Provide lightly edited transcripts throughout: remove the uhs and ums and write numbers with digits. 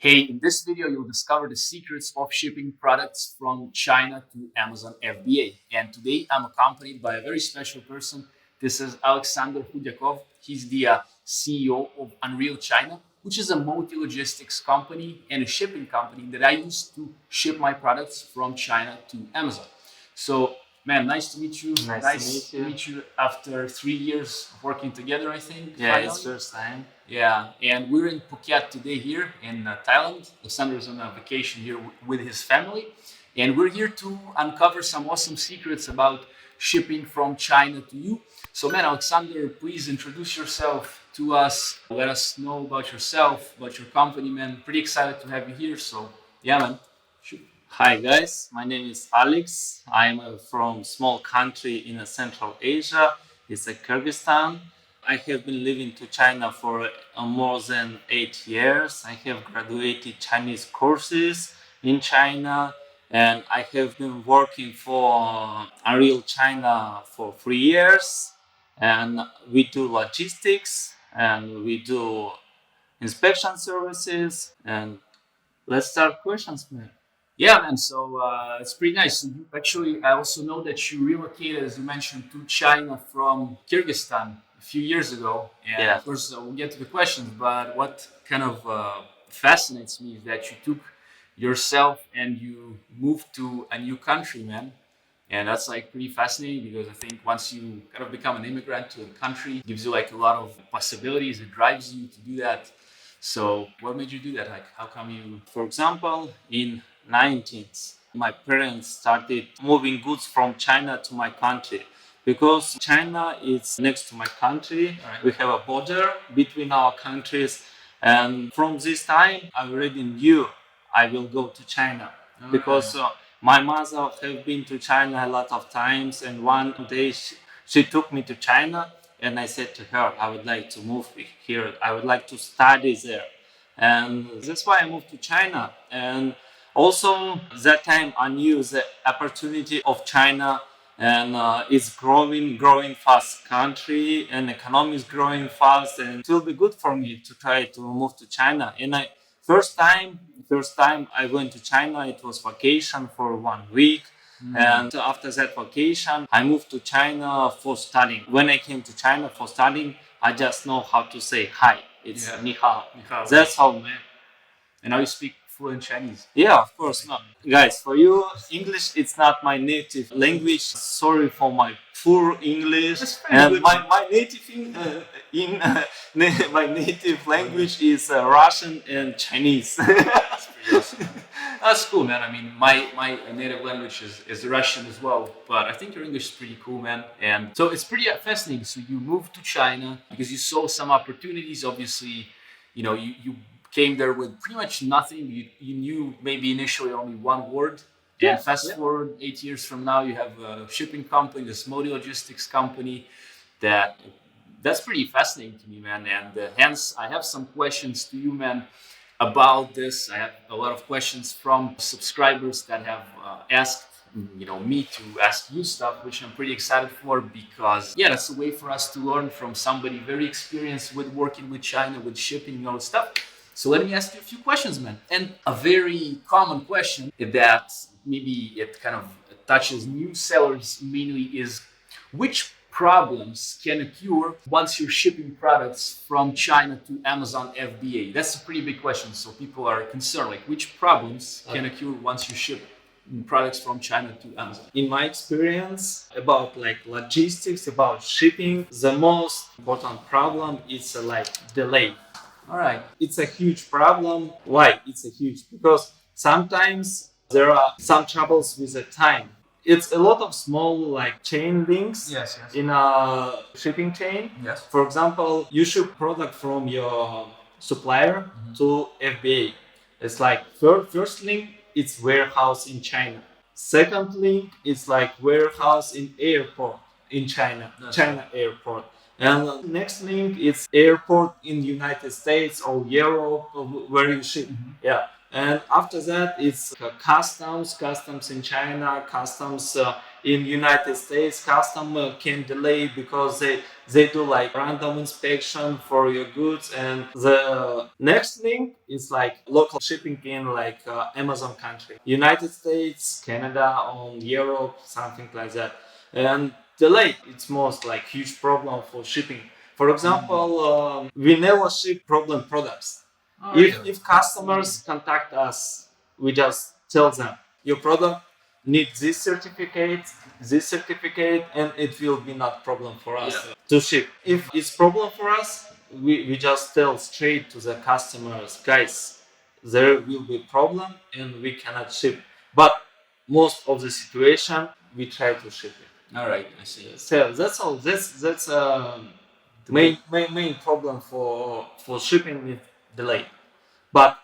Hey, in this video, you'll discover the secrets of shipping products from China to Amazon FBA. And today, I'm accompanied by a very special person. This is Aleksandr. He's the CEO of Unreal China, which is a multi-logistics company and a shipping company that I use to ship my products from China to Amazon. So, man, nice to meet you. Nice to meet you after 3 years of working together, I think. Yeah, finally. it's first time. Yeah, and we're in Phuket today here in Thailand. Aleksandr is on a vacation here with his family. And we're here to uncover some awesome secrets about shipping from China to you. So, man, Aleksandr, please introduce yourself to us. Let us know about yourself, about your company, man. Pretty excited to have you here. So, yeah, man. Shoot. Hi guys, my name is Alex. I'm from small country in Central Asia. It's Kyrgyzstan. I have been living to China for more than 8 years. I have graduated Chinese courses in China, and I have been working for Unreal China for 3 years. And we do logistics and we do inspection services. And let's start questions, man. Yeah, man. So it's pretty nice. So actually, I also know that you relocated, as you mentioned, to China from Kyrgyzstan a few years ago. And Yeah. of course, we'll get to the questions. But what kind of fascinates me is that you took yourself and you moved to a new country, man. And that's like pretty fascinating because I think once you kind of become an immigrant to a country, it gives you like a lot of possibilities. It drives you to do that. So what made you do that? Like, how come you? For example, in 19th, my parents started moving goods from China to my country because China is next to my country. Right. We have a border between our countries, and from this time, I already knew I will go to China because my mother have been to China a lot of times, and one day she took me to China, and I said to her, I would like to move here. I would like to study there, and that's why I moved to China. And also, that time I knew the opportunity of China, and it's growing fast country, and economy is growing fast, and it will be good for me to try to move to China. And first time I went to China, it was vacation for 1 week. And after that vacation, I moved to China for studying. When I came to China for studying, I just know how to say hi. It's ni hao. Ni hao. That's how, man. And now you speak fluent Chinese. Yeah, of course. No. Guys, for you, English, it's not my native language. Sorry for my poor English. And my my native language is Russian and Chinese. That's cool, man. I mean, my native language is Russian as well, but I think your English is pretty cool, man. And so it's pretty fascinating. So you moved to China because you saw some opportunities. Obviously, you came there with pretty much nothing. You knew maybe initially only one word. And fast forward 8 years from now, you have a shipping company, this logistics company. That's pretty fascinating to me, man. And hence, I have some questions to you, man, about this. I have a lot of questions from subscribers that have asked me to ask you stuff, which I'm pretty excited for because that's a way for us to learn from somebody very experienced with working with China, with shipping and all this stuff. So let me ask you a few questions, man. And a very common question that maybe it kind of touches new sellers mainly is which problems can occur once you're shipping products from China to Amazon FBA? That's a pretty big question. So people are concerned, like which problems can occur once you ship products from China to Amazon? In my experience about like logistics, about shipping, the most important problem is like delay. All right. It's a huge problem. Why? It's a huge because sometimes there are some troubles with the time. It's a lot of small like chain links in a shipping chain. Yes. For example, you ship product from your supplier to FBA. It's like first link, it's warehouse in China. Second link, it's like warehouse in airport in China, China airport. And next link is airport in United States or Europe or where you ship. Yeah. And after that, it's customs in China, customs in United States. Custom can delay because they do like random inspection for your goods. And the next link is like local shipping in like Amazon country, United States, Canada, on Europe, something like that. And delay, it's most like huge problem for shipping. For example, we never ship problem products. If customers contact us, we just tell them your product needs this certificate, and it will be not problem for us to ship. If it's problem for us, we just tell straight to the customers, guys, there will be problem and we cannot ship. But most of the situation, we try to ship it. All right, I see. So that's all. That's main problem for shipping with delay. But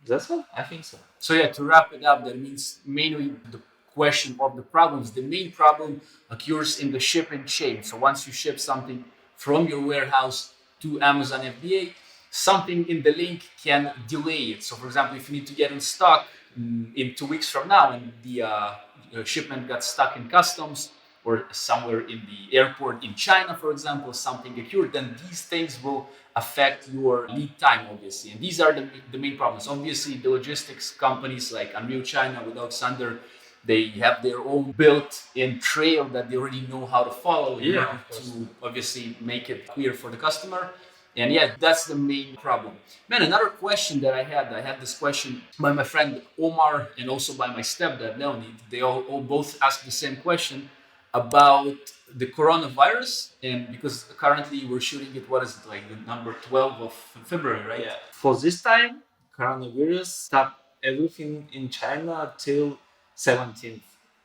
that's all. I think so. So yeah, to wrap it up, that means mainly the question of the problems. The main problem occurs in the shipping chain. So once you ship something from your warehouse to Amazon FBA, something in the link can delay it. So for example, if you need to get in stock in 2 weeks from now and the shipment got stuck in customs or somewhere in the airport in China, for example, something occurred, then these things will affect your lead time, obviously. And these are the main problems. Obviously, the logistics companies like Unreal China with Alexandr, they have their own built-in trail that they already know how to follow in order to obviously make it clear for the customer. And yeah, that's the main problem. Man, another question that I had this question by my friend Omar and also by my stepdad, Leonid. They all both asked the same question about the coronavirus. And because currently we're shooting it, what is it, like the number 12 of February, right? Yeah. For this time, coronavirus stopped everything in China till 17th.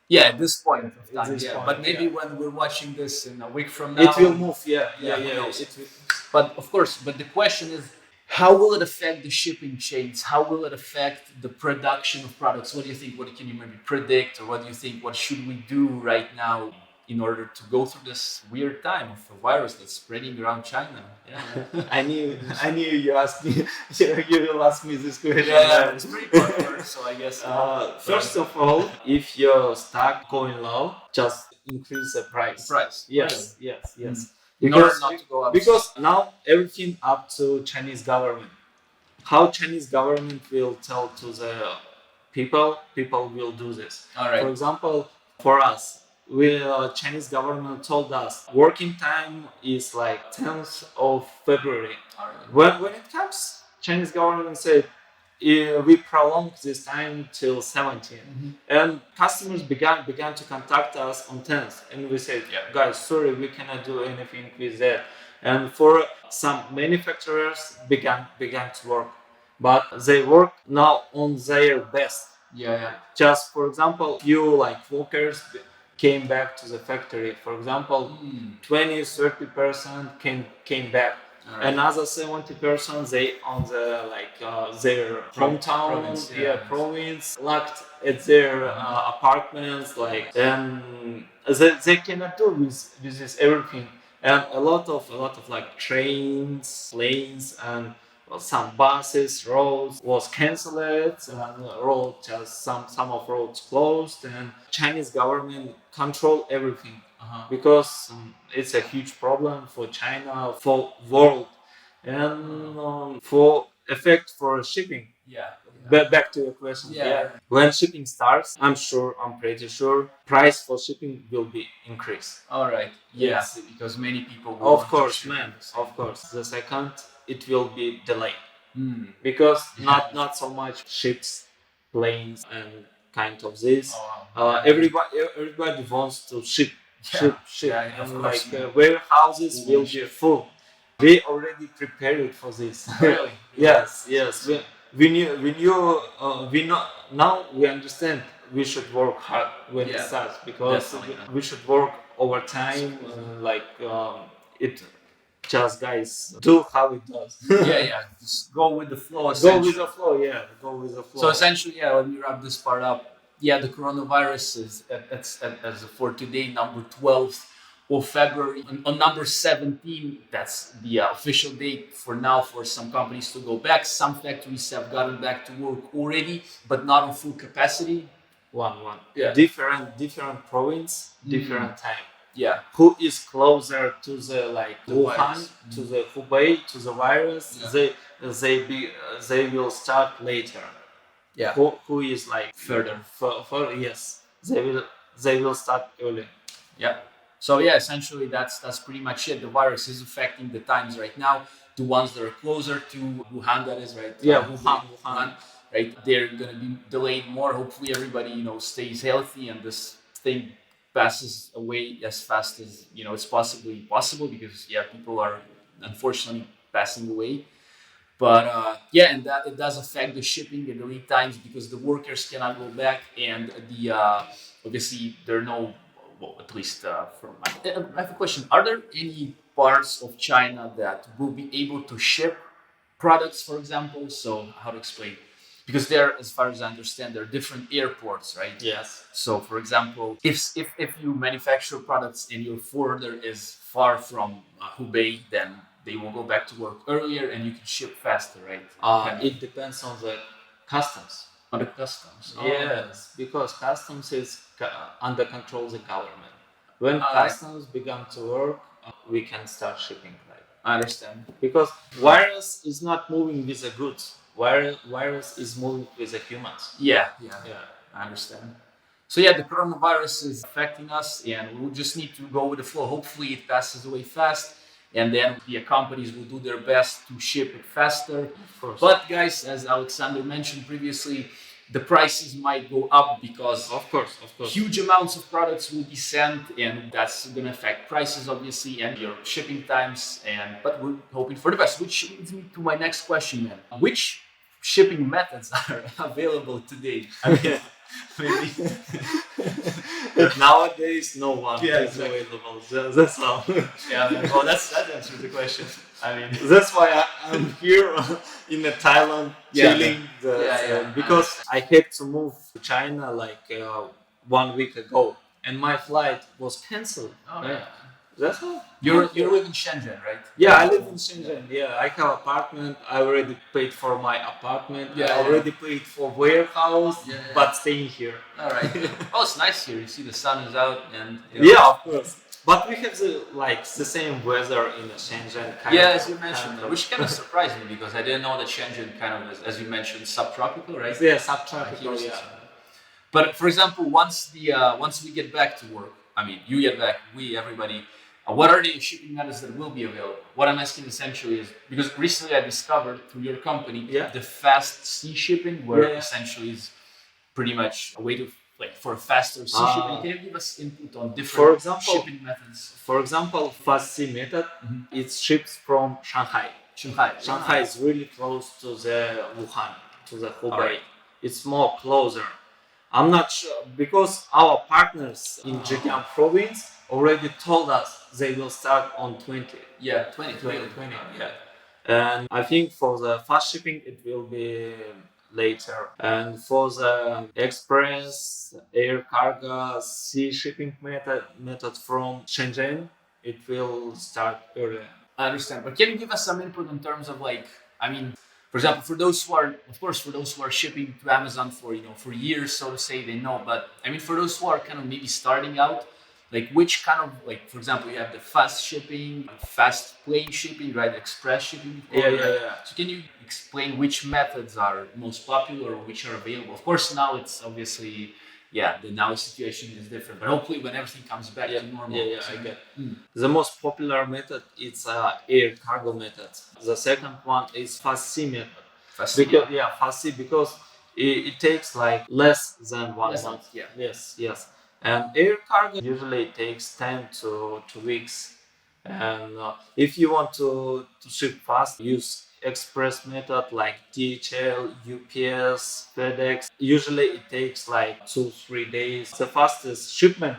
Yeah, at this point of time. This Yeah, point, but maybe yeah. when we're watching this in a week from now, It will move. Yeah. who knows? It will. But of course, but the question is, how will it affect the shipping chains? How will it affect the production of products? What do you think? What can you maybe predict, or what do you think? What should we do right now in order to go through this weird time of a virus that's spreading around China? Yeah, I knew you asked me. You will ask me this question. yeah, it's pretty popular. So I guess First of all, if your stock going low, just increase the price. price. Yes. In order not to go up. Because now everything up to Chinese government. How Chinese government will tell to the people will do this. All right. For example, for us, Chinese government told us working time is like 10th of February. All right. When it comes, Chinese government said we prolong this time till 17th. And customers began to contact us on 10th, and we said, guys, sorry, we cannot do anything with that. And for some manufacturers began to work, but they work now on their best. Yeah. Just for example, few like workers came back to the factory. For example, 20-30% came back. Right. Another 70% they on the their hometown province locked at their apartments and they cannot do with this everything, and a lot of like trains, planes, and some buses, roads was cancelled, and some of roads closed, and Chinese government control everything. Because it's a huge problem for China, for world, and for effect for shipping. But back to your question. When shipping starts, I'm pretty sure price for shipping will be increased. All right. Yes. Because many people will Of course, man. Of course. The second, it will be delayed. Because not so much ships, planes, and kind of this. Everybody wants to ship. And warehouses will be full. We already prepared for this. Really? Yes. We know now. We understand we should work hard when it starts, because we should work overtime. It just, guys, do how it does. Just go with the flow. Go with the flow. So essentially, let me wrap this part up. The coronavirus is, for today, number 12 of February. On number 17, that's the official date for now for some companies to go back. Some factories have gotten back to work already, but not on full capacity. One. Yeah. Different province, different time. Yeah. Who is closer to the The Wuhan, virus. to the Hubei, to the virus? Yeah. They will start later. Yeah. Who is like Further. Yes, they will start early. Yeah. So yeah, essentially that's pretty much it. The virus is affecting the times right now. The ones that are closer to Wuhan, that is right. Yeah, Wuhan. Right? They're gonna be delayed more. Hopefully, everybody stays healthy and this thing passes away as fast as it's possibly possible, because people are unfortunately passing away. But and that it does affect the shipping and the lead times, because the workers cannot go back, and the obviously there are no, well, at least from I have a question. Are there any parts of China that will be able to ship products, for example? So how to explain? Because there, as far as I understand, there are different airports, right? Yes. So, for example, if you manufacture products and your forwarder is far from Hubei, then they will go back to work earlier and you can ship faster, right? It depends on the customs. On the customs. Yes, because customs is under control the government. When Right. customs began to work, we can start shipping. Right? I understand. Because virus is not moving with the goods. Virus is moving with the humans. Yeah. I understand. So the coronavirus is affecting us, and we'll just need to go with the flow. Hopefully, it passes away fast, and then the companies will do their best to ship it faster. Of course. But guys, as Aleksandr mentioned previously, the prices might go up because Of course. huge amounts of products will be sent, and that's going to affect prices, obviously, and your shipping times. But we're hoping for the best, which leads me to my next question, man. Which shipping methods are available today? I mean, maybe. Nowadays, no one is exactly. available. That's all. Well, that answers the question. I mean, That's why I'm here in Thailand, chilling. Because I had to move to China like 1 week ago, and my flight was cancelled. That's all. you live in Shenzhen, right? Yeah, I live in Shenzhen. Yeah, I have apartment. I already paid for my apartment. I already paid for warehouse, but staying here. All right. Oh, it's nice here. You see the sun is out, and Of course. But we have the same weather in Shenzhen. As you mentioned, which kind of surprised me, because I didn't know that Shenzhen kind of is, as you mentioned, subtropical, right? Yeah, subtropical. But for example, once we get back to work, I mean, you get back, everybody. What are the shipping methods that will be available? What I'm asking essentially is, because recently I discovered through your company the fast sea shipping, where essentially is pretty much a way to for a faster sea shipping. Can you give us input on different shipping methods? For example, fast sea method, it ships from Shanghai. Shanghai is really close to the Wuhan, to the Hubei. It's more closer. I'm not sure, because our partners in Zhejiang province already told us they will start on 20. 2020. And I think for the fast shipping it will be later. And for the express, air cargo, sea shipping method from Shenzhen, it will start earlier. I understand, but can you give us some input in terms of for example, for those who are shipping to Amazon for years, so to say, they know. But I mean, for those who are kind of maybe starting out, which kind of for example, you have the fast shipping, fast plane shipping, right? Express shipping. So can you explain which methods are most popular or which are available? Of course, now it's obviously the now situation is different, but hopefully when everything comes back to normal. I get. The most popular method is air cargo method. The second one is fast sea method. Fast sea, because it takes like less than 1 month. Yes. And air cargo usually takes 10 to 2 weeks. And if you want to ship fast, use express method like DHL, UPS, FedEx. Usually it takes like 2-3 days. The fastest shipment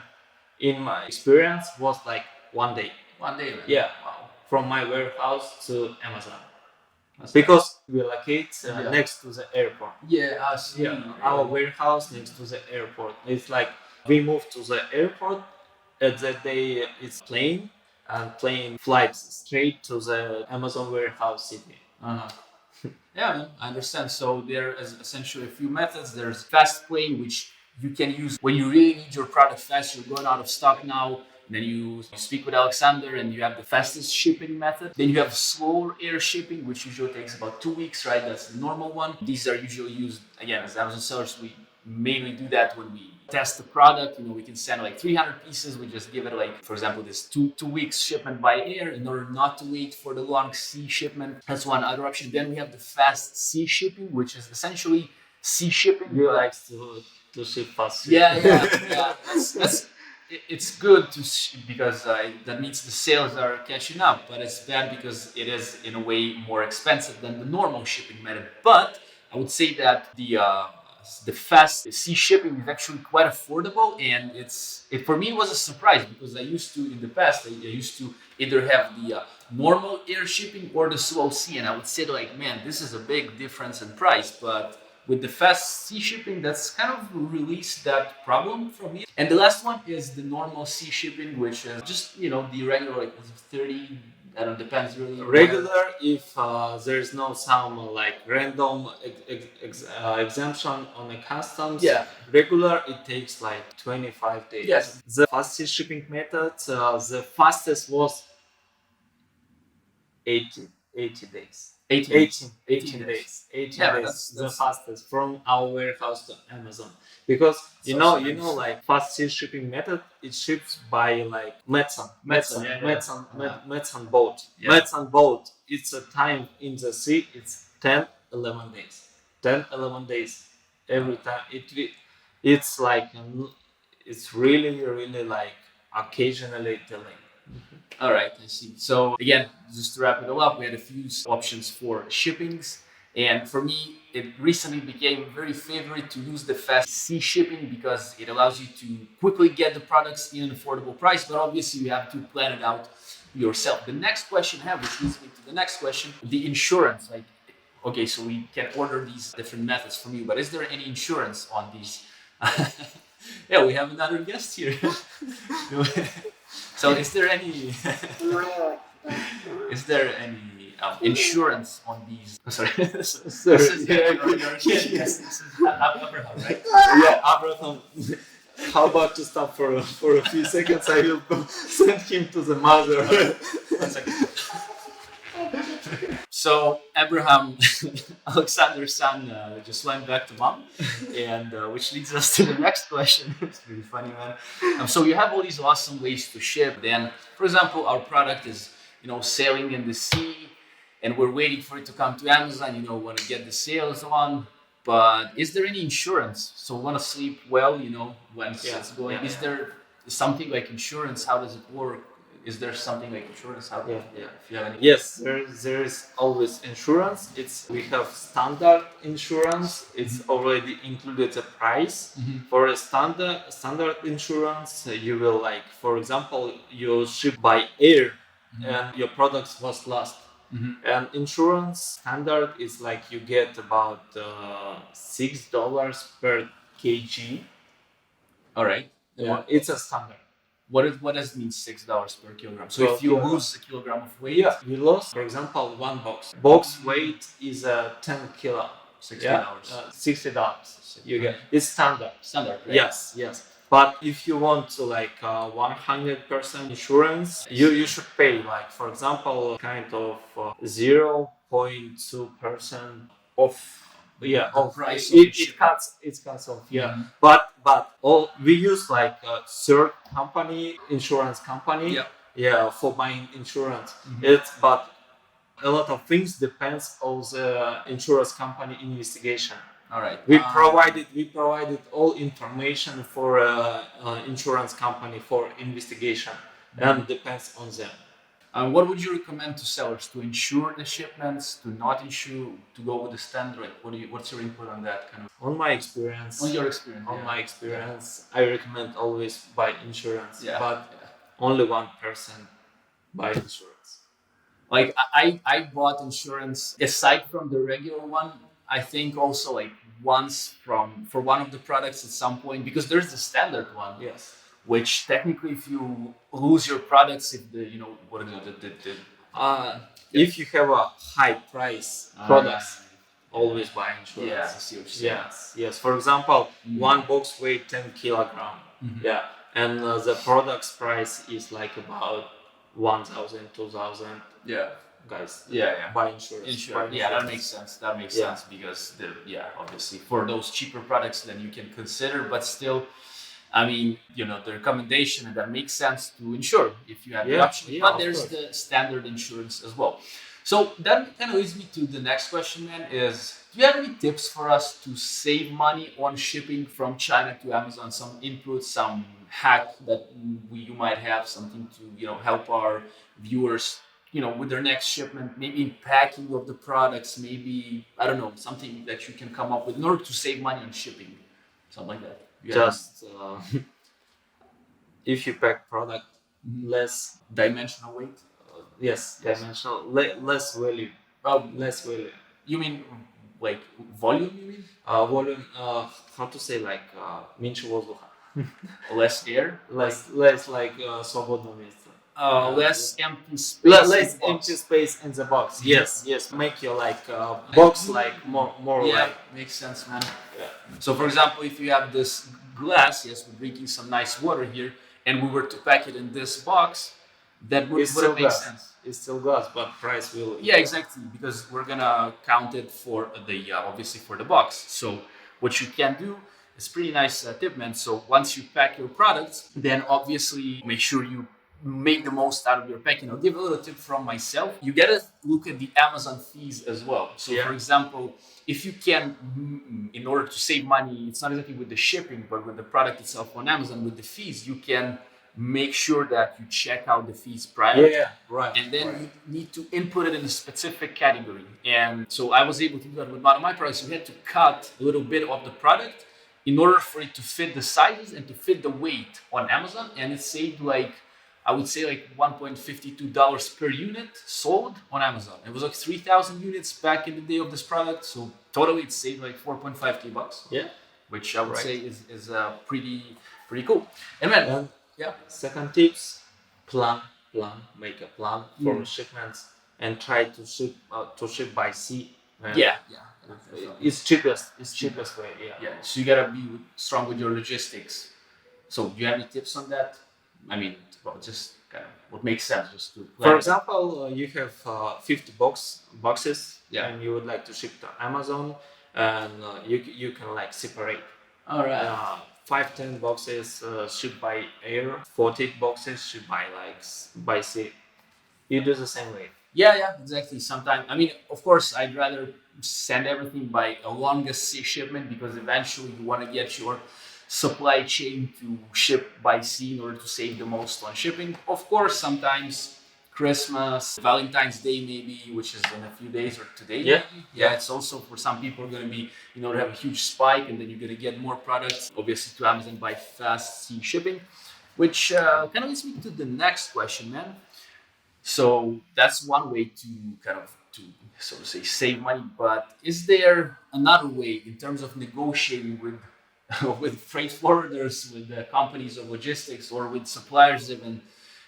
in my experience was like 1 day. 1 day. Yeah. Wow. From my warehouse to Amazon. Because we locate next to the airport. Our warehouse next to the airport. It's like we moved to the airport At that day, it's plane and plane flights straight to the Amazon warehouse city. Uh-huh. Yeah, man, I understand. So there is essentially a few methods. There's fast plane, which you can use when you really need your product fast. You're going out of stock now. Then you speak with Alexander and you have the fastest shipping method. Then you have slower air shipping, which usually takes about 2 weeks, right? That's the normal one. These are usually used, again, as Amazon sellers. We mainly do that when we test the product. We can send like 300 pieces. We just give it like, for example, this two weeks shipment by air in order not to wait for the long sea shipment. That's one other option. Then we have the fast sea shipping, which is essentially sea shipping. You like to ship fast. Yeah. It's good because that means the sales are catching up, but it's bad because it is in a way more expensive than the normal shipping method. But I would say that the fast sea shipping is actually quite affordable, and it for me was a surprise because I used to in the past I used to either have the normal air shipping or the slow sea, and I would say like, man, this is a big difference in price. But with the fast sea shipping, that's kind of released that problem from me. And the last one is the normal sea shipping, which is just the regular like 30. I don't know, depends really. Regular if there's no some like random exemption on the customs. Yeah. Regular it takes like 25 days. Yes. The fastest shipping method, the fastest was 80 days. 18 days. 18 days. Yeah, That's the fastest from our warehouse to Amazon. Because you know, like fast shipping method, it ships by like Metsan boat. Yeah. Metsan boat, it's a time in the sea, it's 10-11 days. 10-11 days every time. It's like it's really like occasionally delayed. All right, I see. So again, just to wrap it all up, we had a few options for shippings. And for me, it recently became very favorite to use the fast sea shipping because it allows you to quickly get the products in an affordable price, but obviously you have to plan it out yourself. The next question I have, which leads me to the next question, the insurance. Like, okay, so we can order these different methods from you, but is there any insurance on these? Yeah, we have another guest here. So is there any insurance on these? Oh, sorry. This is Abraham, right? Yeah, Abraham. How about to stop for a few seconds? I will send him to the mother. 1 second. So Abraham, Alexander's son, just went back to mom, and which leads us to the next question. It's really funny, man. So you have all these awesome ways to ship. Then, for example, our product is sailing in the sea, and we're waiting for it to come to Amazon. Want to get the sales on. But is there any insurance? So we want to sleep well, when it's going. Is there something like insurance? How does it work? Is there something like insurance? How? If you have any. Yes, there is always insurance. We have standard insurance. It's already included the price. Mm-hmm. For a standard insurance, you will like, for example, you ship by air, and your products was lost. Mm-hmm. And insurance standard is like you get about $6 per kg. All right. Yeah, it's a standard. What does it mean $6 per kilogram? So if you lose a kilogram of weight, you lost, for example, one box. Box weight is 10 kilo. $60. $60. You get it's standard. Standard, right? Yes. But if you want to like 100% insurance, you should pay like, for example, kind of 0.2% of price. It cuts off. Yeah. Mm-hmm. But we use like a third company, insurance company. Yeah. For buying insurance. Mm-hmm. But a lot of things depends on the insurance company investigation. All right. We provided all information for insurance company for investigation, and depends on them. What would you recommend to sellers to insure the shipments, to not insure, to go with the standard? What's your input on that kind of? On my experience. On your experience. My experience, I recommend always buy insurance. Yeah. But only 1% buy insurance. Like I bought insurance aside from the regular one. I think also like once for one of the products at some point, because there's the standard one. Yes. which technically, if you lose your products, if the what is it, if you have a high price products, always buy insurance. Yeah, I see what you're saying. Yes. For example, one box weight 10 kilogram. Yeah, and the product's price is like about 1,000, 2,000. Yeah. Guys, Yeah. buy insurance. Buy Yeah, that makes sense. That makes sense because obviously for those cheaper products, then you can consider, but still, I mean, the recommendation, and that makes sense to insure if you have the option. But there's the standard insurance as well. So that kind of leads me to the next question, man. Is do you have any tips for us to save money on shipping from China to Amazon? Some input, some hack that you might have, something to help our viewers with their next shipment, maybe packing of the products, maybe, I don't know, something that you can come up with in order to save money on shipping, something like that. Just if you pack product less dimensional weight. Dimensional, less value. Less value. You mean like volume? You mean volume? How to say, like меньше воздуха. Less air. Less like свободного места. Less empty space. Less empty space in the box. Yes. Make your box like more. Yeah, makes sense, man. Yeah. So, for example, if you have this glass, yes, we're drinking some nice water here, and we were to pack it in this box, that would make sense. It's still glass, but price will. Yeah, exactly, because we're gonna count it for the obviously for the box. So, what you can do. It's pretty nice tip, man. So once you pack your products, then obviously make sure you make the most out of your packing. I'll give a little tip from myself. You gotta look at the Amazon fees as well. So for example, if you can, in order to save money, it's not exactly with the shipping, but with the product itself on Amazon, with the fees, you can make sure that you check out the fees prior. Yeah, right. And then you need to input it in a specific category. And so I was able to do that with one of my products. We had to cut a little bit of the product in order for it to fit the sizes and to fit the weight on Amazon. And it saved I would say $1.52 per unit sold on Amazon. It was like 3,000 units back in the day of this product. So totally it saved like 4.5K bucks. Yeah. Which I would say is pretty cool. And then, second tips, make a plan for shipments and try to ship by sea. It's cheapest way. Yeah. So you gotta be strong with your logistics. So do you have any tips on that? I mean, just kind of what makes sense just to plan. For example, you have 50 boxes and you would like to ship to Amazon, and you can separate. All right. 5-10 boxes shipped by air, 40 boxes shipped by sea. You do the same way. Yeah, exactly. Sometimes, I mean, of course, I'd rather send everything by a longest sea shipment because eventually you want to get your supply chain to ship by sea in order to save the most on shipping. Of course, sometimes Christmas, Valentine's Day maybe, which is in a few days or today. Yeah. It's also for some people going to be, to have a huge spike, and then you're going to get more products, obviously, to Amazon by fast sea shipping, which kind of leads me to the next question, man. So that's one way to kind of so to say save money, but is there another way in terms of negotiating with with freight forwarders, with the companies of logistics, or with suppliers even?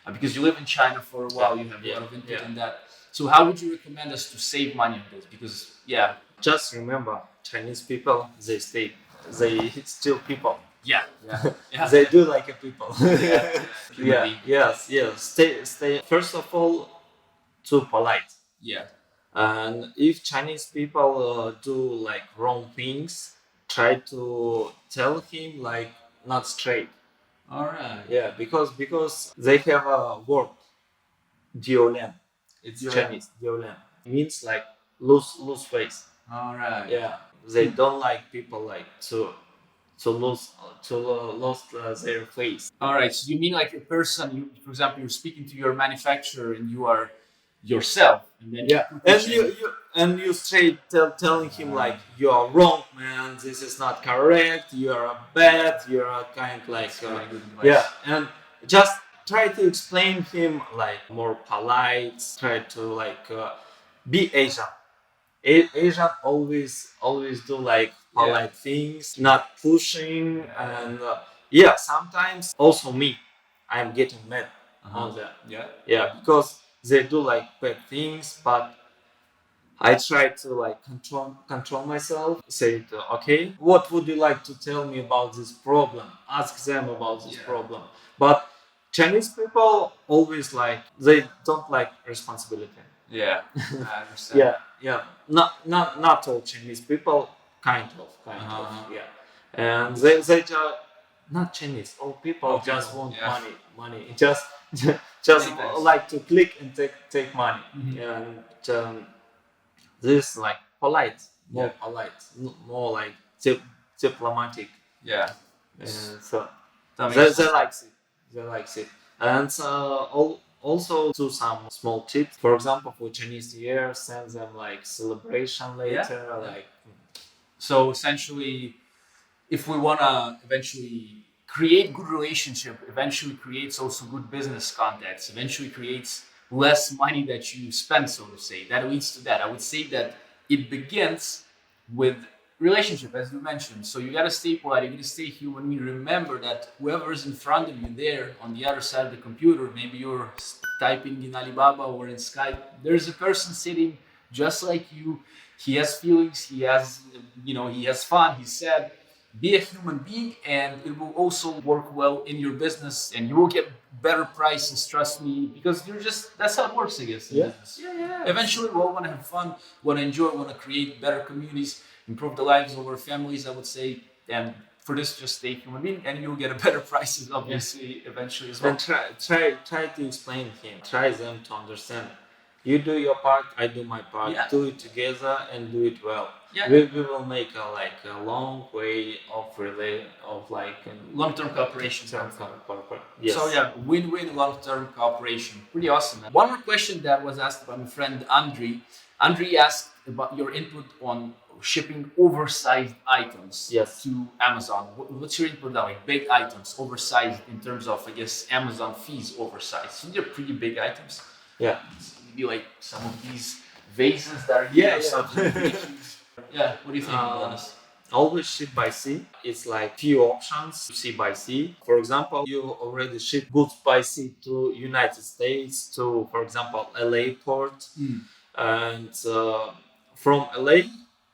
Because you live in China for a while, you have a lot of input in that. So how would you recommend us to save money on this? Because just remember, Chinese people, they still people. Yeah. They do like a people. Yes. Stay. First of all, too polite. Yeah. And if Chinese people do wrong things, try to tell him not straight. All right. Yeah, because they have a word, diolem. It's Chinese. Diolem means lose face. All right. Yeah, they don't like people to lose their face. All right. So you mean a person? For example, you're speaking to your manufacturer and you are yourself, and then you straight telling him you are wrong, man. This is not correct. You are bad. You are kind and just try to explain him more polite. Try to be Asian. Asian always do polite things, not pushing, and yeah, sometimes also me, I'm getting mad on them. Yeah. Yeah, because they do like bad things, but I try to like control myself. Say, okay, what would you like to tell me about this problem? Ask them about this problem. But Chinese people always like they don't like responsibility. Yeah. I understand. Yeah. Not all Chinese people, kind of, yeah. And they just not Chinese. All people All just people, want yeah. money. Just Makes sense. like to click and take money. Mhm. And this like polite, more Yeah. polite, more like diplomatic. Yeah. So That they, makes they sense. likes it. They likes it. And also do some small tips. For example, for Chinese New Year, send them like celebration later, like So essentially, if we want to eventually create good relationship, eventually creates also good business contacts, eventually creates less money that you spend, so to say. That leads to that. I would say that it begins with relationship, as you mentioned. So you gotta stay polite, you gotta stay human. You remember that whoever is in front of you there on the other side of the computer, maybe you're typing in Alibaba or in Skype, there's a person sitting just like you. He has feelings, he has, he has fun, he's sad. Be a human being, and it will also work well in your business, and you will get better prices, trust me, because you're just, that's how it works, I guess, in business. yeah. Eventually we all want to have fun, want to enjoy, want to create better communities, improve the lives of our families, I would say. And for this, just stay human being, and you'll get a better prices, obviously, eventually as well. And try to explain him. Try them to understand. You do your part, I do my part. Yeah. Do it together and do it well. Yeah. We will make a long way of Long-term cooperation. Yes. So yeah, win-win long-term cooperation. Pretty awesome. Man. One more question that was asked by my friend Andri. Andri asked about your input on shipping oversized items Yes. to Amazon. What's your input on like big items, oversized in terms of, I guess, Amazon fees oversized? So they're pretty big items. Yeah. Maybe like some of these vases that are yeah. What do you think about this? Always ship by sea. It's like few options to sea by sea. For example, you already ship goods by sea to United States, to, for example, LA port. And from LA,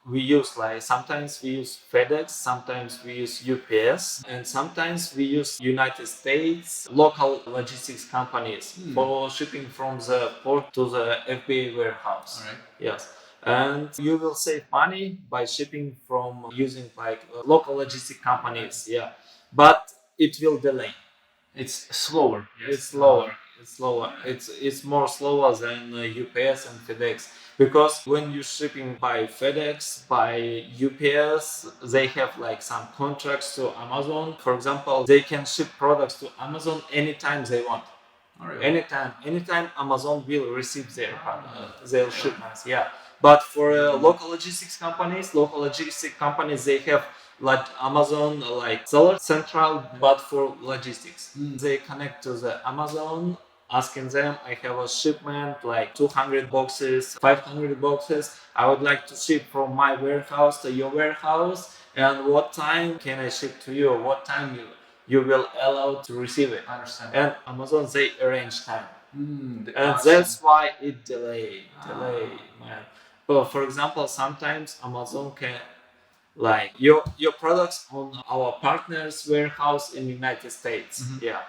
we use sometimes we use FedEx, sometimes we use UPS, and sometimes we use United States local logistics companies for shipping from the port to the FBA warehouse. All right. Yes. And you will save money by shipping from using local logistic companies. Yeah. But it will delay. It's slower. Yes. It's slower. It's more slower than UPS and FedEx, because when you're shipping by FedEx, by UPS, they have some contracts to Amazon. For example, they can ship products to Amazon anytime they want. Anytime Amazon will receive their shipments. Yeah. But for local logistics companies, they have Amazon seller central, but for logistics. They connect to the Amazon, asking them, I have a shipment 200 boxes, 500 boxes. I would like to ship from my warehouse to your warehouse. And what time can I ship to you? What time you will allow to receive it? I understand. And Amazon, they arrange time. And that's why it delay, man. But for example, sometimes Amazon can your products on our partner's warehouse in United States. Yeah,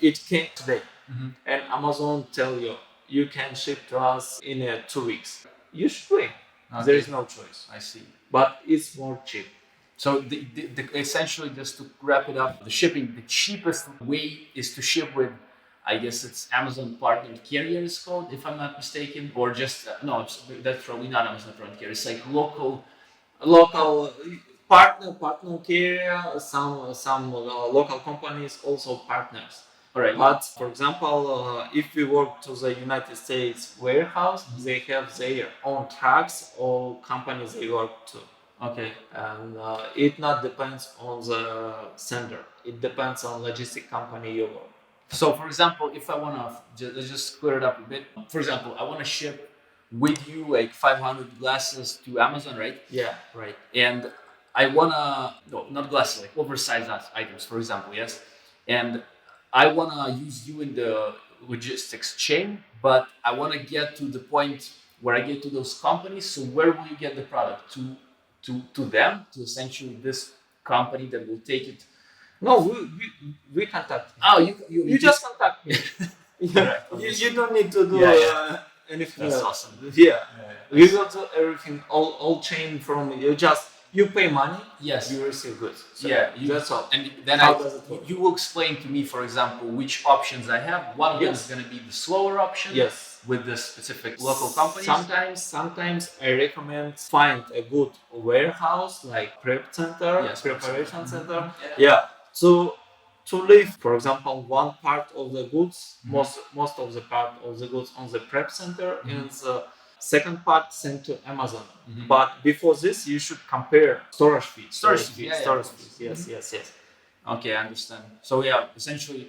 it came today, and Amazon tell you can ship to us in 2 weeks. You should wait. There is no choice. I see. But it's more cheap. So essentially, just to wrap it up, the cheapest way is to ship with, I guess it's Amazon partner carrier is called, if I'm not mistaken, or just no, that's probably not Amazon partner carrier. It's like local partner carrier. Some local companies also partners. All right. But for example, if we work to the United States warehouse, they have their own trucks or companies they work to. Okay. And it not depends on the sender. It depends on logistic company you work. So, for example, if I want to, let's just clear it up a bit. For example, I want to ship with you 500 glasses to Amazon, right? Yeah, right. And I wanna no, not glasses, like oversized items, for example, yes, and I wanna use you in the logistics chain, but I wanna get to the point where I get to those companies. So where will you get the product to them, to essentially this company that will take it? No, we contact him. Oh, You just contact me. Correct, You don't need to do anything That's else. awesome. Yeah. We will do everything, all chain from you. Just you pay money, Yes. you receive goods. So Yeah, that's all. And then How does it work? you will explain to me, for example, which options I have. One of them is Yes. going to be the slower option. Yes. With the specific local companies. Sometimes I recommend find a good warehouse like prep center, Yes, preparation center. Yeah. Yeah. To leave, for example, one part of the goods, most of the part of the goods on the prep center, and the second part sent to Amazon. But before this, you should compare storage fees. Storage fees. Yes. Okay, I understand. So yeah, essentially,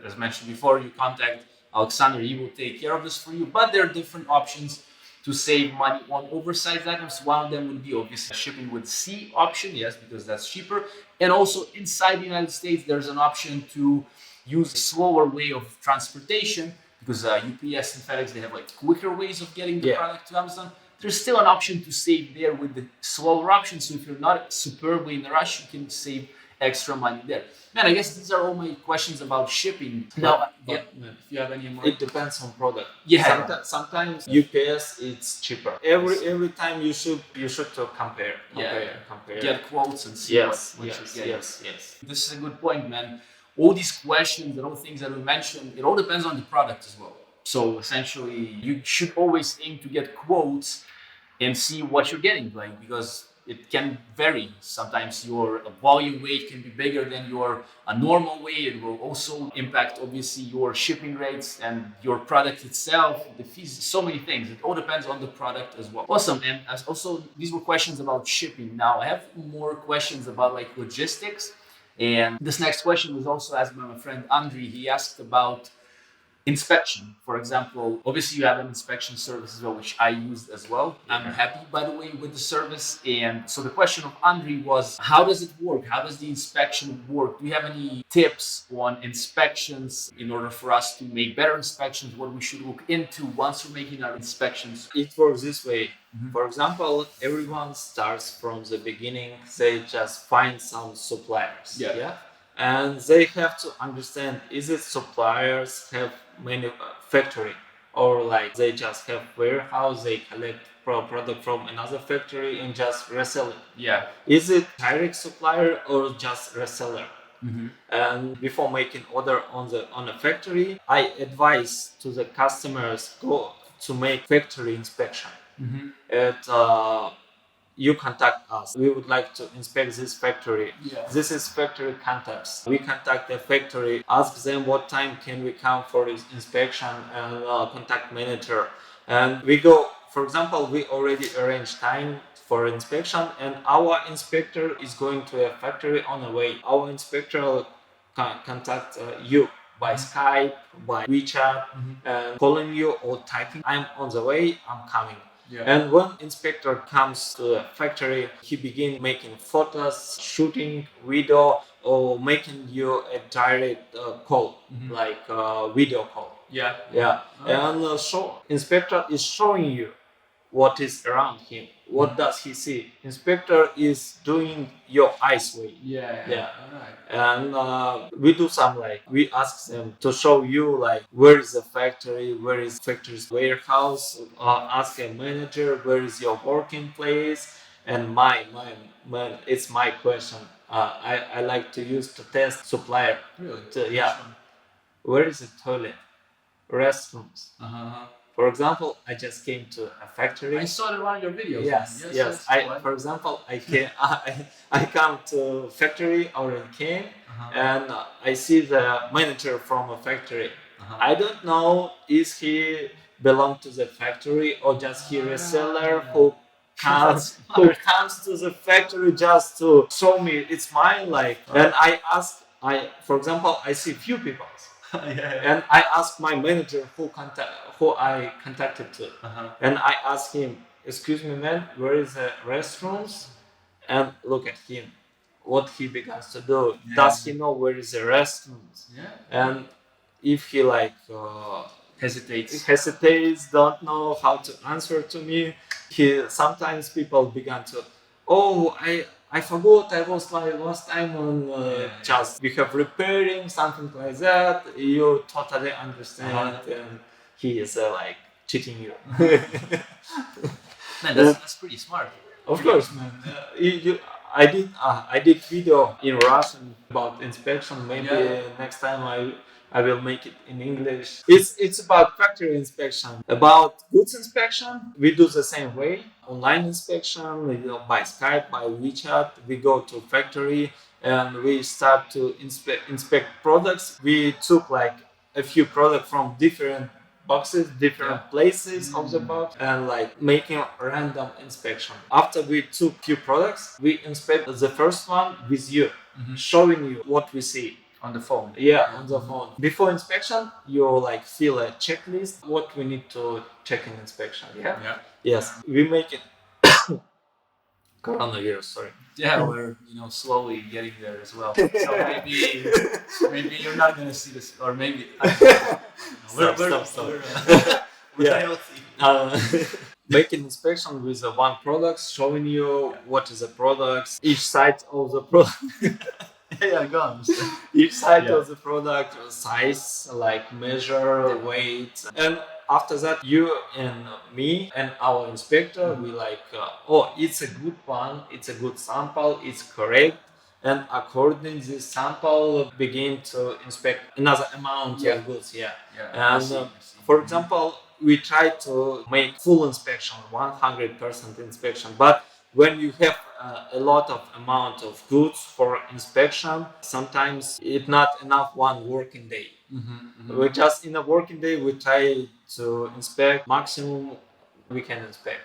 as mentioned before, you contact Alexandr, he will take care of this for you. But there are different options to save money on oversized items. One of them would be obviously shipping with sea option, yes, because that's cheaper. And also inside the United States, there's an option to use a slower way of transportation because UPS and FedEx, they have like quicker ways of getting the product to Amazon. There's still an option to save there with the slower option. So if you're not superbly in a rush, you can save extra money there. Man, I guess these are all my questions about shipping. Now, if you have any more. It depends on product. Yeah. Sometimes UPS it's cheaper. Every time you should to compare. Get quotes and see what you're getting. Yes. This is a good point, man. All these questions and all things that we mentioned, it all depends on the product as well. So essentially, you should always aim to get quotes and see what you're getting, like, because it can vary. Sometimes your volume weight can be bigger than your normal weight. It will also impact, obviously, your shipping rates and your product itself, the fees, so many things. It all depends on the product as well. Awesome. And as also, these were questions about shipping. Now, I have more questions about like logistics. And this next question was also asked by my friend Andri. He asked about inspection. For example, obviously you have an inspection service as well, which I used as well. I'm happy, by the way, with the service. And so the question of Andri was, how does it work? How does the inspection work? Do you have any tips on inspections in order for us to make better inspections, what we should look into once we're making our inspections? It works this way. For example, everyone starts from the beginning. They just find some suppliers. And they have to understand, is it suppliers have many factory, or like they just have warehouse, they collect product from another factory and just resell it. Is it direct supplier or just reseller? And before making order on a factory, I advise to the customers go to make factory inspection. You contact us. We would like to inspect this factory. This is factory contacts. We contact the factory, ask them what time can we come for this inspection, and contact manager. And we go, for example, we already arranged time for inspection, and our inspector is going to a factory on the way. Our inspector will contact you by Skype, by WeChat, and calling you or typing, I'm on the way, I'm coming. And when inspector comes to the factory, he begins making photos, shooting video, or making you a direct call, like video call. And inspector is showing you what is around him. What does he see? Inspector is doing your eyes way. And we do some like, we ask them to show you like, where is the factory, where is factory's warehouse, ask a manager, where is your working place. And it's my question. I like to use to test supplier. Really? Where is the toilet? Restrooms. For example, I just came to a factory. I saw it in one of your videos. Yes. For example, I come to factory or came, and I see the manager from a factory. I don't know is he belong to the factory or just he reseller who comes to the factory just to show me it's mine. Like, and for example, I see few people. And I asked my manager who I contacted to, and I asked him, "Excuse me, man, where is the restrooms And look at him, what he begins to do. Does he know where is the restaurant? And if he like hesitates, don't know how to answer to me, he sometimes people began to, oh, I forgot I was like last time on just we have repairing something like that. You totally understand, and he is like cheating you. Man, that's pretty smart. Of course, man. I did video in Russian about inspection. Maybe next time I will make it in English. It's about factory inspection. About goods inspection, we do the same way. Online inspection, by Skype, by WeChat. We go to factory and we start to inspect products. We took like a few products from different boxes, different places of the box, and like making random inspection. After we took few products, we inspect the first one with you, showing you what we see on the phone. Yeah, on the phone. Before inspection, you like fill a checklist what we need to check in inspection. Yeah. Yes, we make it. Coronavirus, sorry. Yeah, we're slowly getting there as well. So maybe you're not gonna see this, or maybe Stop. we're healthy. Making inspection with one product, showing you what is the product, each side of the product. Go on. Each side of the product, size, like measure, weight, and after that, you and me and our inspector, we like, oh, it's a good one, it's a good sample, it's correct, and according to this sample, begin to inspect another amount of goods. And for example, we try to make full inspection, 100% inspection, but when you have a lot of amount of goods for inspection, sometimes it's not enough one working day. We just in a working day we try to inspect maximum we can inspect.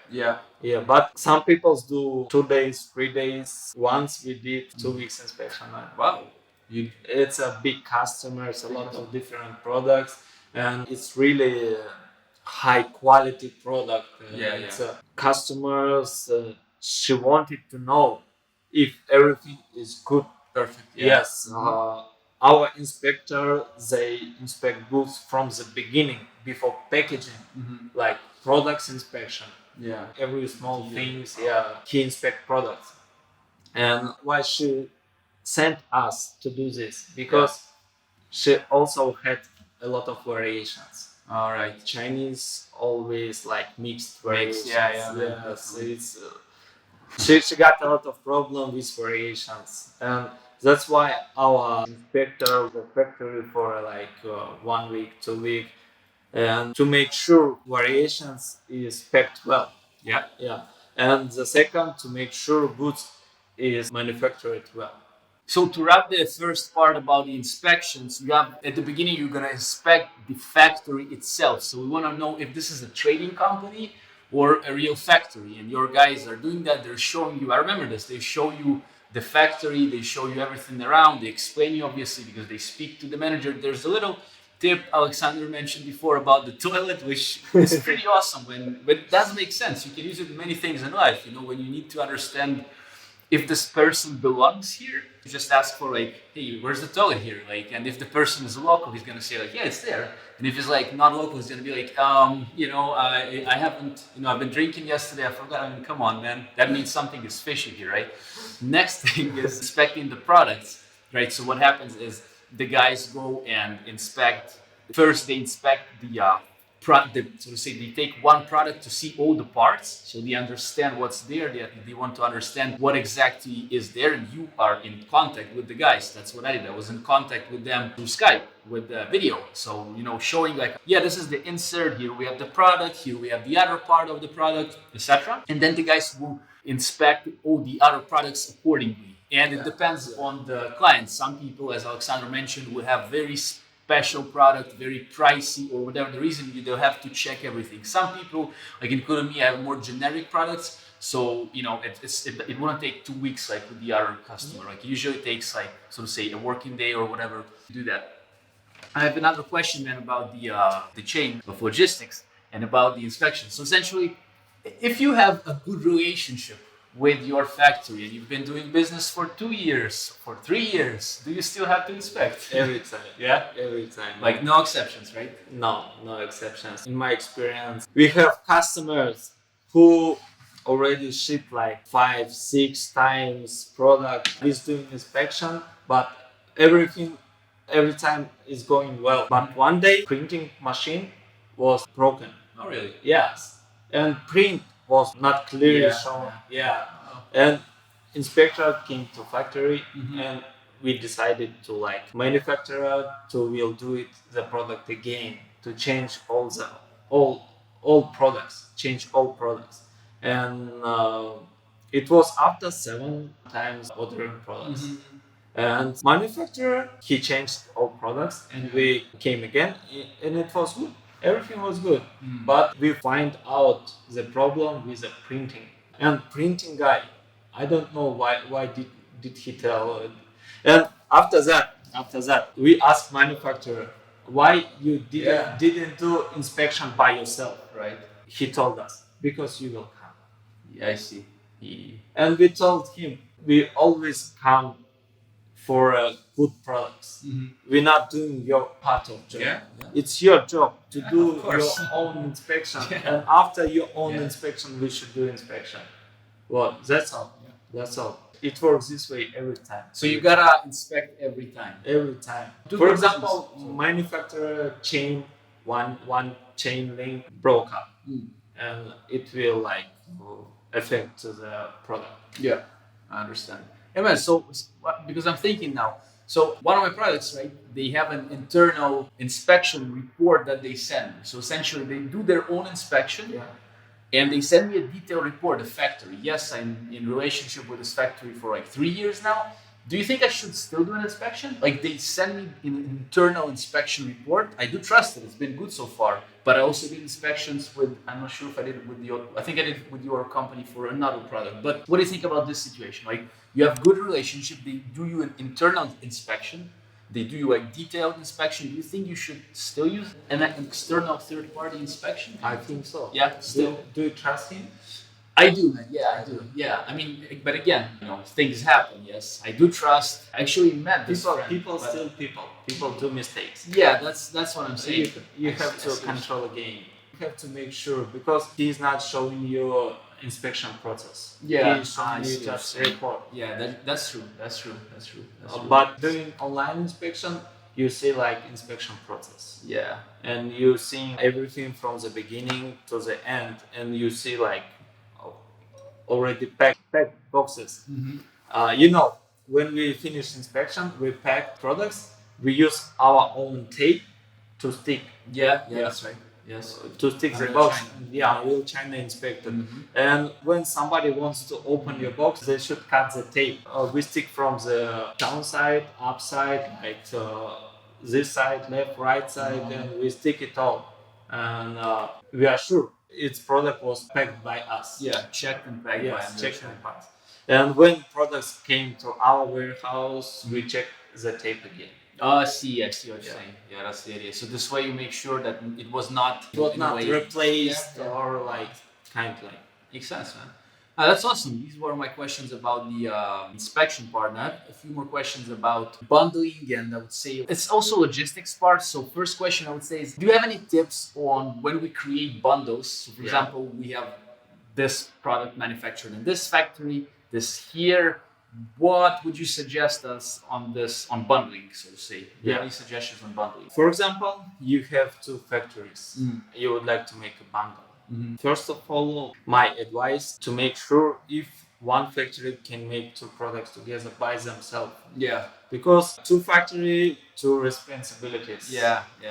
But some people do 2 days, 3 days. Once we did 2 weeks inspection. Wow. It's a big customer, it's a lot of different products, and it's really a high quality product. It's customers. She wanted to know if everything is good. Perfect. Yes. Our inspector, they inspect goods from the beginning, before packaging, like products inspection. Every small things. He inspect products. And why she sent us to do this? Because she also had a lot of variations. All right. Chinese always like mixed variations. Yes, it's she got a lot of problem with variations, and that's why our inspector the factory for like 1 week, 2 week, and to make sure variations is packed well. And the second, to make sure goods is manufactured well. So to wrap the first part about the inspections, you have at the beginning you're gonna inspect the factory itself. So we want to know if this is a trading company or a real factory, and your guys are doing that. They're showing you. I remember this. They show you the factory. They show you everything around. They explain you obviously because they speak to the manager. There's a little tip Aleksandr mentioned before about the toilet, which is pretty awesome. But it does make sense. You can use it in many things in life. When you need to understand if this person belongs here, you just ask for like, hey, where's the toilet here? Like, and if the person is local, he's gonna say like, yeah, it's there. And if he's like not local, he's gonna be like, I haven't, I've been drinking yesterday, I forgot. I mean, come on, man. That means something is fishy here, right? Next thing is inspecting the products, right? So what happens is the guys go and inspect. First, they inspect so to say, they take one product to see all the parts, so they understand what's there. They want to understand what exactly is there, and you are in contact with the guys. That's what I did. I was in contact with them through Skype with the video. So showing like, yeah, this is the insert. Here we have the product. Here we have the other part of the product, etc. And then the guys will inspect all the other products accordingly. And it depends on the client. Some people, as Aleksandr mentioned, will have very special product, very pricey, or whatever the reason, they'll have to check everything. Some people, like including me, have more generic products, so it wouldn't take 2 weeks like with the other customer. Like usually it takes like, so to say, a working day or whatever to do that. I have another question, man, about the chain of logistics and about the inspection. So essentially, if you have a good relationship with your factory and you've been doing business for 2 years, for 3 years, do you still have to inspect? Every time. Yeah? Every time. Like no exceptions, right? No, no exceptions. In my experience, we have customers who already ship like 5, 6 times product with doing inspection, but everything every time is going well. But one day printing machine was broken. Oh, really? Yes. And print was not clearly shown. Yeah. And inspector came to factory and we decided to like manufacturer to will do it the product again to change all products, change all products. And it was after 7 times ordering products. And manufacturer he changed all products and we came again and it was good, everything was good. But we find out the problem with the printing and printing guy, I don't know why did he tell it. And after that we asked manufacturer why you didn't do inspection by yourself, right? He told us because you will come. Yeah, I see. And we told him we always come for good products. We're not doing your part of job. Yeah. It's your job to do of your course. own inspection. And after your own inspection, we should do inspection. Well, that's all. That's all. It works this way every time. So you gotta inspect every time. Every time. Do For the example, business. manufacturer chain one chain link broke up, and it will like affect the product. Yeah, I understand. Yeah, man. So because I'm thinking now, so one of my products, right? They have an internal inspection report that they send. So essentially, they do their own inspection, and they send me a detailed report. The factory. Yes, I'm in relationship with this factory for like 3 years now. Do you think I should still do an inspection? Like they send me an internal inspection report. I do trust it. It's been good so far. But I also did inspections with, I'm not sure if I did it with your, I think I did it with your company for another product. But what do you think about this situation? Like you have good relationship. They do you an internal inspection. They do you like detailed inspection. Do you think you should still use an external third party inspection? I think so. Yeah, still. Do you trust him? I do, man. Yeah, I do. Yeah, I mean, but again, things happen. Yes, I do trust. I actually met this friend. People do mistakes. Yeah, that's what I'm saying. You have to control again. You have to make sure because he's not showing you inspection process. Yeah, he's showing you just report. Yeah, that's true. That's true. But doing online inspection, you see like inspection process. Yeah, and you see everything from the beginning to the end, and you see like already packed boxes. When we finish inspection, we pack products. We use our own tape to stick. Yeah, that's right. Yes, to stick the box. Real China inspected. And when somebody wants to open your box, they should cut the tape. We stick from the downside, upside, like this side, left, right side, and we stick it all. And we are sure its product was packed by us. Yeah, checked and packed by us. Checked and packed. And when products came to our warehouse, we check the tape again. I see what you're saying. Yeah, that's the idea. So this way you make sure that it was not replaced or like kind of like. Makes sense, man. That's awesome. These were my questions about the inspection part. Now, I have a few more questions about bundling, and I would say it's also logistics part. So first question I would say is, do you have any tips on when we create bundles? So for example, we have this product manufactured in this factory, this here. What would you suggest us on bundling, so to say? Do you have any suggestions on bundling? For example, you have 2 factories. You would like to make a bundle. First of all, my advice to make sure if one factory can make 2 products together by themselves. Yeah. Because 2 factory, 2 responsibilities. Exactly.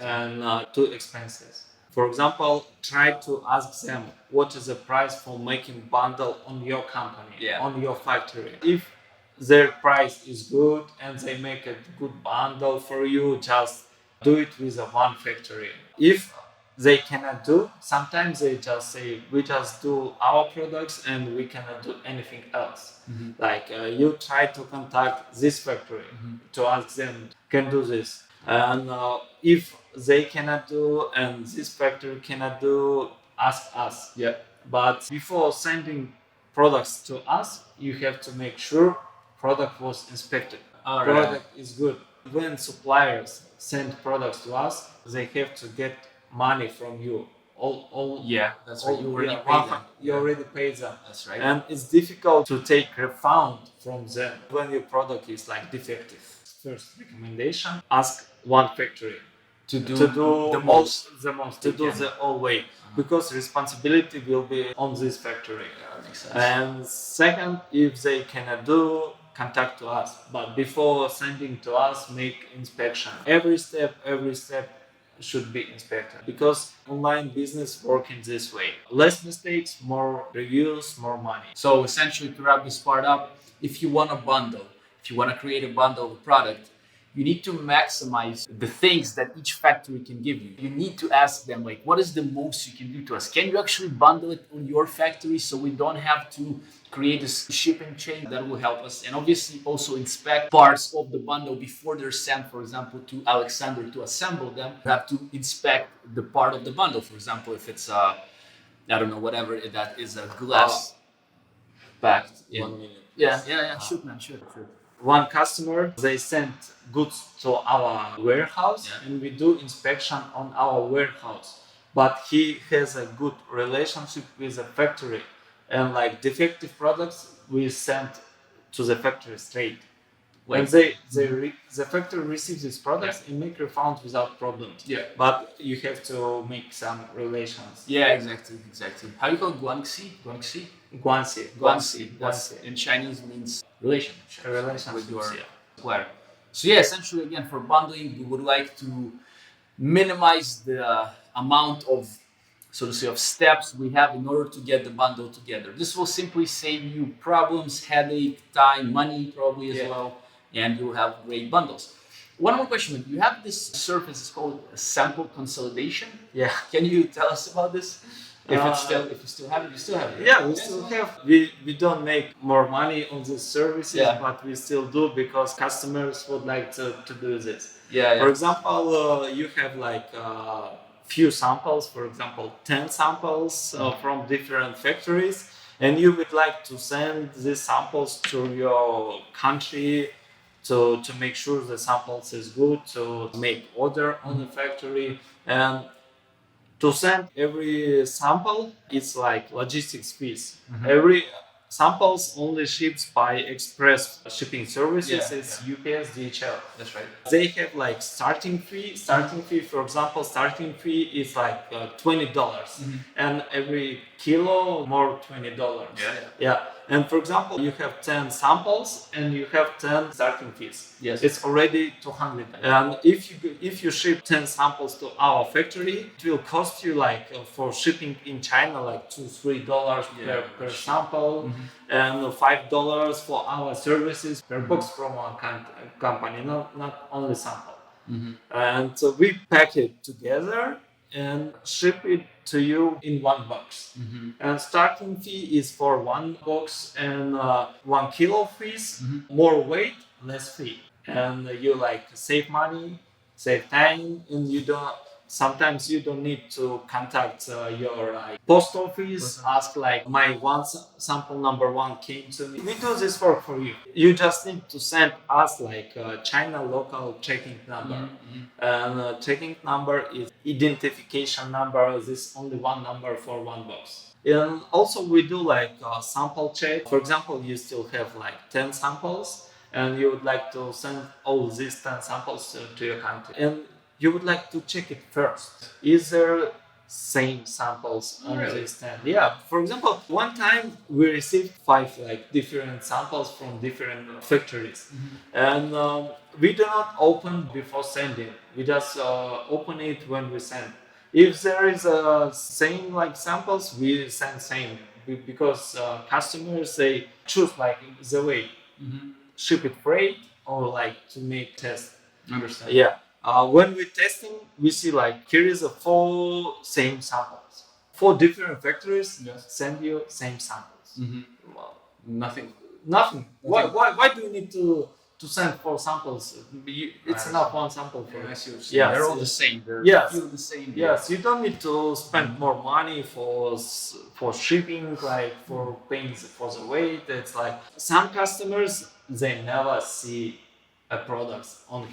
And 2 expenses. For example, try to ask them what is the price for making bundle on your company, on your factory. If their price is good and they make a good bundle for you, just do it with one factory. If they cannot do, sometimes they just say, we just do our products and we cannot do anything else. Like you try to contact this factory to ask them, can do this. And if they cannot do and this factory cannot do, ask us. But before sending products to us, you have to make sure product was inspected. All right. Product is good. When suppliers send products to us, they have to get money from you. All Yeah, that's right. all- You already yeah, paid them. You already paid them. That's right. And it's difficult to take refund from them when your product is like defective. First recommendation: ask one factory to do the most to they do can. the all way, because responsibility will be on this factory. That makes sense. And second, if they cannot do, contact to us. But before sending to us, make inspection. Every step should be inspected, because online business work in this way. Less mistakes, more reviews, more money. So essentially, to wrap this part up, if you want a bundle, if you want to create a bundle of a product, you need to maximize the things that each factory can give you. You need to ask them, like, what is the most you can do to us? Can you actually bundle it on your factory so we don't have to create this shipping chain? That will help us. And obviously also inspect parts of the bundle before they're sent, for example, to Alexandr to assemble them. You have to inspect the part of the bundle. For example, if it's I don't know, whatever that is, a glass packed in. 1 minute. Yeah. Shoot, man, shoot. One customer, they sent goods to our warehouse, and we do inspection on our warehouse. But he has a good relationship with the factory, and like defective products we send to the factory straight. When the factory receives these products and make refunds without problems. Yeah. But you have to make some relations. Yeah, exactly. How you call it? Guangxi? Guanxi. That's in Chinese means relationship. Relationships, With your yeah. supplier. So yeah, essentially again for bundling, we would like to minimize the amount of, so to say, of steps we have in order to get the bundle together. This will simply save you problems, headache, time, money probably as well, and you'll have great bundles. One more question: you have this service, it's called sample consolidation. Yeah. Can you tell us about this? If you still have it, you still have it. Yeah, we still have. We don't make more money on these services, but we still do because customers would like to do this. Yeah. For example, you have like few samples, for example, 10 samples from different factories, and you would like to send these samples to your country to make sure the samples is good, to make order on the factory, and to send every sample, it's like logistics fees. Every samples only ships by express shipping services. It's UPS, DHL. That's right. They have like starting fee. For example, starting fee is like $20, and every kilo more $20. Yeah. And for example, you have 10 samples and you have 10 starting fees. Yes. It's already 200. And if you ship 10 samples to our factory, it will cost you like for shipping in China like $2-3 per sample, and $5 for our services per box from our company, not only sample. And so we pack it together and ship it to you in one box. And starting fee is for one box and 1 kilo fees. More weight, less fee. And you like save money, save time, and sometimes you don't need to contact your post office, ask like my sample number 1 came to me. We do this work for you. You just need to send us like China local tracking number. And tracking number is identification number. This is only one number for one box. And also we do like a sample check. For example, you still have like 10 samples and you would like to send all these 10 samples to your country. And you would like to check it first. Is there same samples on this 10? Yeah. For example, one time we received 5 like different samples from different factories, and we do not open before sending. We just open it when we send. If there is same like samples, we send same because customers they choose like the way ship it freight or like to make test. Understand? Yeah. When we're testing, we see like here is 4 same samples. 4 different factories send you same samples. Well, nothing. Why do you need to to send 4 samples. It's I enough one sample for. I see what you're saying. Yes, They're all the yes. same. They Yes. feel the same. Yes, you don't need to spend more money for shipping, like for paying for the weight. It's like some customers, they never see a product on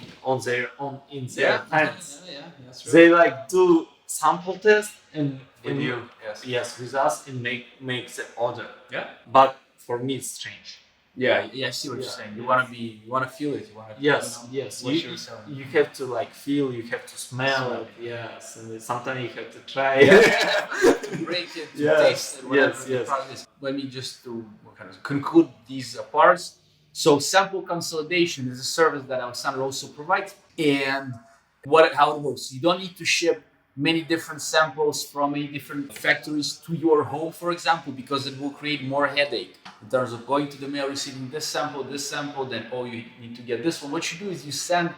in their hands. Yeah, that's right. They like do sample test and With you, yes. yes, with us and make the order. Yeah. But for me, it's strange. Yeah, I see what you're Yeah, saying. yes. You wanna feel it. You wanna, Yes, yes. what you're selling. You have to like feel, you have to smell Smell it. Yes, and sometimes you have to try. To break it, to Yes, taste it, whatever yes, the yes. product is. Let me just kind of conclude these parts. So sample consolidation is a service that Alexandr also provides, and how it works. You don't need to ship many different samples from many different factories to your home, for example, because it will create more headache in terms of going to the mail, receiving this sample, then you need to get this one. What you do is you send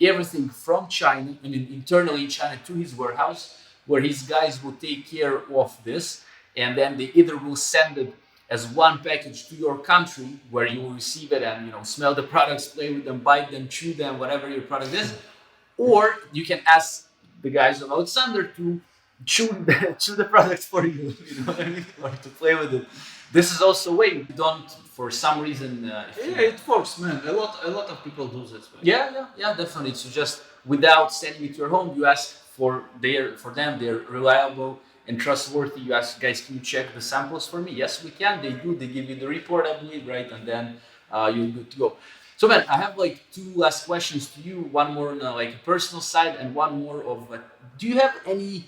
everything from China, internally in China to his warehouse, where his guys will take care of this, and then they either will send it as one package to your country, where you will receive it and smell the products, play with them, bite them, chew them, whatever your product is, or you can ask the guys of Alexandr to chew the product for you, you know what I mean, or to play with it. This is also a way. You don't, for some reason. It works, man. A lot of people do this. Man. Yeah, definitely. So just without sending it to your home, you ask for them. They're reliable and trustworthy. You ask, guys, can you check the samples for me? Yes, we can. They do. They give you the report, I believe, right? And then you're good to go. So, man, I have like 2 last questions to you. One more on like a personal side, and one more of. Do you have any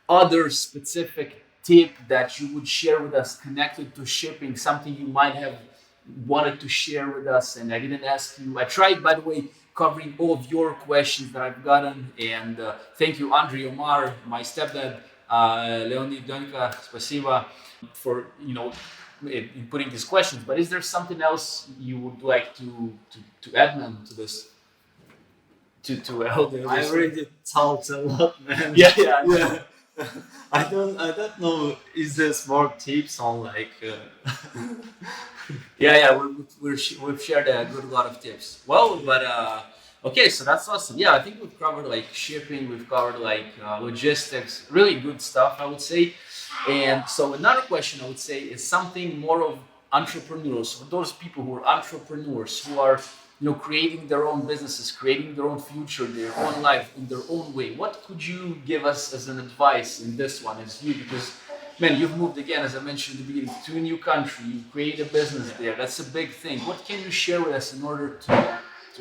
other specific tip that you would share with us connected to shipping? Something you might have wanted to share with us, and I didn't ask you. I tried, by the way, covering all of your questions that I've gotten, and thank you, Andrei, Omar, my stepdad, Leonid, Donka, spasiba for in putting these questions. But is there something else you would like to add, man, to this? To help? I already talked a lot, man. Yeah. I don't know. Is there more tips on like? We've shared a good lot of tips. Well, but okay, so that's awesome. Yeah, I think we've covered like shipping, we've covered like logistics, really good stuff, I would say. And so another question I would say is something more of entrepreneurs, for those people who are entrepreneurs, who are creating their own businesses, creating their own future, their own life in their own way. What could you give us as an advice in this one, as you, because man, you've moved again, as I mentioned in the beginning, to a new country, you create a business there. That's a big thing. What can you share with us in order to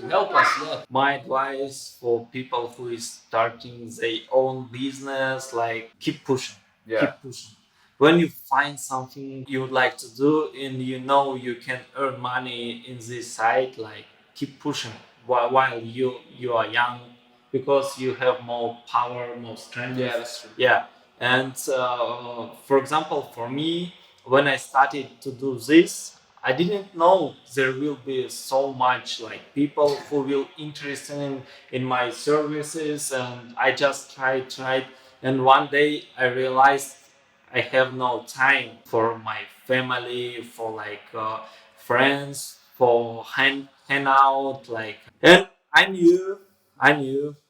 help us? Yeah. My advice for people who is starting their own business, like keep pushing. Yeah. Keep pushing. When you find something you would like to do and you can earn money in this side, like keep pushing while you are young, because you have more power, more strength. Yeah, that's true. Yeah, and for example, for me, when I started to do this, I didn't know there will be so much like people who will interested in my services, and I just tried, and one day I realized I have no time for my family, for like friends, for hang out, like. And I knew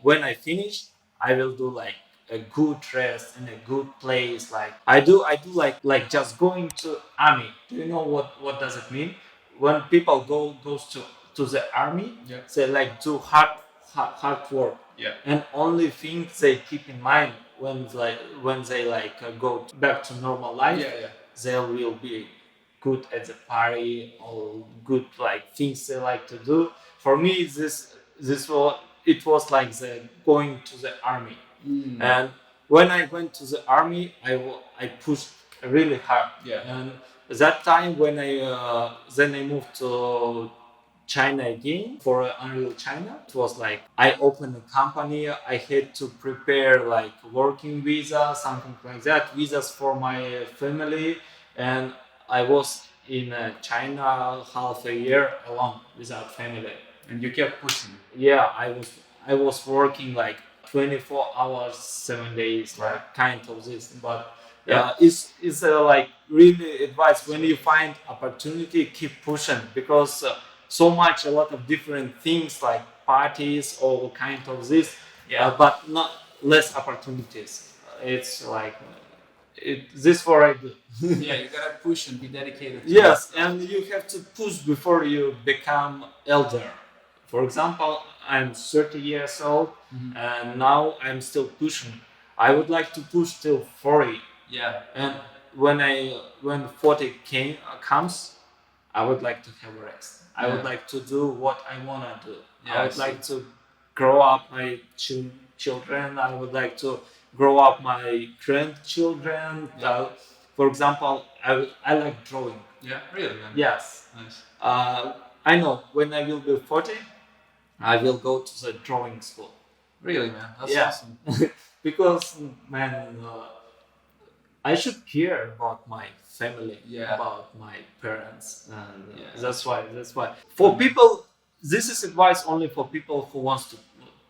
when I finished, I will do like a good rest in a good place. Like I do like just going to army. Do you know what does it mean? When people goes to the army, Yeah. they like do hard work. Yeah. And only thing they keep in mind when they go back to normal life, they will be good at the party or good like things they like to do. For me, it was like the going to the army. And when I went to the army, I pushed really hard. Yeah. And that time when then I moved to China again for Unreal China. It was like I opened a company. I had to prepare like working visa, something like that, visas for my family, and I was in China half a year alone without family. And you kept pushing. Yeah, I was working like 24 hours, 7 days, like kind of this. But it's like really advice when you find opportunity, keep pushing, because so much, a lot of different things like parties, all kind of this, Yeah. but not less opportunities. It's like this what I do. Yeah, you gotta push and be dedicated. Yes, and you have to push before you become elder. For example, I'm 30 years old, and now I'm still pushing. I would like to push till 40. Yeah. And when 40 comes, I would like to have a rest. I would like to do what I wanna do. Yeah, I would like to grow up my children. I would like to grow up my grandchildren. For example, I like drawing. Yeah, really, man. Yes. Nice. I know when I will be 40, I will go to the drawing school. Really, man. That's Yeah. awesome. Because, man, I should care about my family, Yeah. about my parents, and Yeah. that's why. For people, this is advice only for people who wants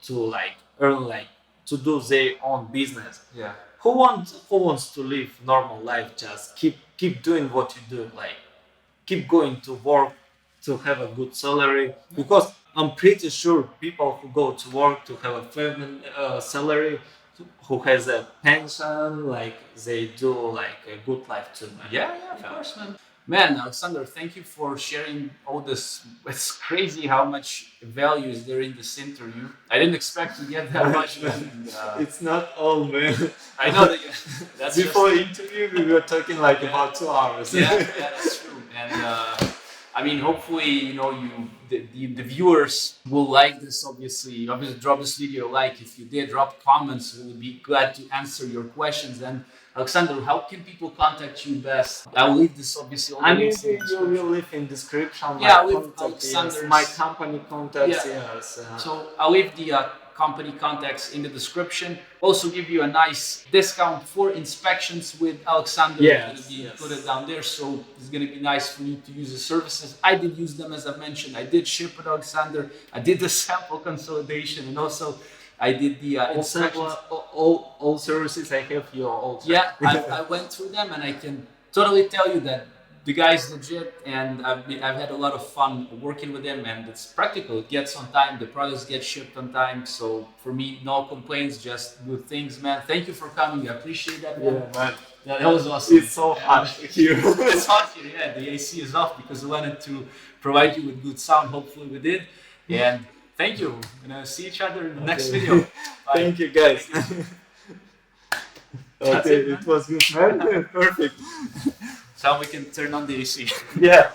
to like earn, like to do their own business. Yeah. Who wants to live normal life? Just keep doing what you do, like keep going to work to have a good salary. Because I'm pretty sure people who go to work to have a family salary, who has a pension, like they do like a good life too. Man. Yeah, of course, man. Man, Alexandr, thank you for sharing all this. It's crazy how much value is there in this interview. I didn't expect to get that much, man. And, It's not all, man. I know that that's Before just, interview, we were talking like about 2 hours. yeah, that's true. And I mean, hopefully, the viewers will like this. Obviously, drop this video a like if you did. Drop comments. We would be glad to answer your questions. And Alexandr, how can people contact you best? I'll leave this obviously on the links in the You description. will leave in description. Yeah, my with contact, yes, Alexandr's- my company contacts. Yeah. Yes. So I'll leave the company contacts in the description. Also give you a nice discount for inspections with Alexandr. Yes, It's gonna be yes. put it down there, so it's gonna be nice for you to use the services. I did use them, as I mentioned. I did ship with Alexandr. I did the sample consolidation, and also I did the inspections. all services I have your all. Yeah, I went through them, and I can totally tell you that the guy's legit, and I've had a lot of fun working with him, and it's practical. It gets on time, the products get shipped on time. So for me, no complaints, just good things, man. Thank you for coming. I appreciate that, man. Yeah, man. That was awesome. It's so hot here. It's hot here, yeah. The AC is off because we wanted to provide you with good sound. Hopefully, we did. And thank you. We're gonna see each other in the next video. Bye. Thank you, guys. That's Okay, it, man. it was good, man. Perfect. So we can turn on the AC. Yeah.